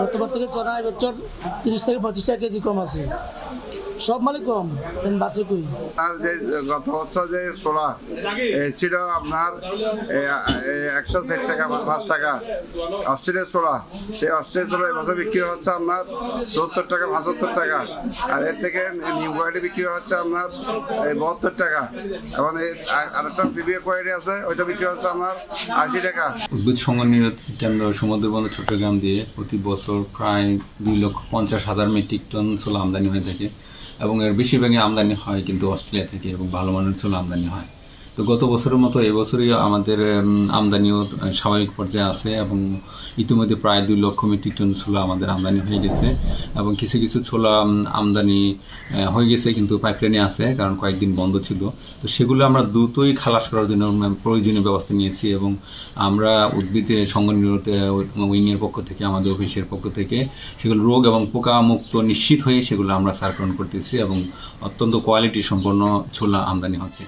গতবার থেকে চনা এবছর 30 থেকে 35 টাকা কেজি কম আছে। সব মালই কম, বাসে কই। আর যে গত বছর যে ছোলা ছিল আপনার 160 টাকা 5 টাকা অস্ট্রেলিয়ার ছোলা, সেই অস্ট্রেলিয়ার ছোলা এবছর বিক্রি হচ্ছে আপনার 70 টাকা 75 টাকা। আর এর থেকে নিউ কোয়ালিটি বিক্রি হচ্ছে আপনার 72 টাকা। এবং আরেকটা প্রিভিয়াস কোয়ালিটি আছে, ওইটা বিক্রি হচ্ছে আপনার 80 টাকা। উদ্ভিদ সংগ্রহ কেন্দ্র সমুদ্রবন্দর চট্টগ্রাম দিয়ে প্রতি বছর প্রায় 2,50,000 মেট্রিক টন ছোলা আমদানি হয়ে থাকে এবং এর বেশিরভাগই আমদানি হয় কিন্তু অস্ট্রেলিয়া থেকে এবং ভালো মানের ছোলা আমদানি হয়। তো গত বছরের মতো এবছরই আমাদের আমদানিও স্বাভাবিক পর্যায়ে আছে এবং ইতিমধ্যে প্রায় 2 লক্ষ মেট্রিক টন ছোলা আমাদের আমদানি হয়ে গেছে এবং কিছু কিছু ছোলা আমদানি হয়ে গেছে কিন্তু পাইপলাইনে আছে, কারণ কয়েকদিন বন্ধ ছিল। তো সেগুলো আমরা দ্রুতই খালাস করার জন্য প্রয়োজনীয় ব্যবস্থা নিয়েছি এবং আমরা উদ্ভিদ সংগঠন উইংয়ের পক্ষ থেকে, আমাদের অফিসের পক্ষ থেকে সেগুলো রোগ এবং পোকা মুক্ত নিশ্চিত হয়ে সেগুলো আমরা সার্কুলেশন করতেছি এবং অত্যন্ত কোয়ালিটি সম্পন্ন ছোলা আমদানি হচ্ছে।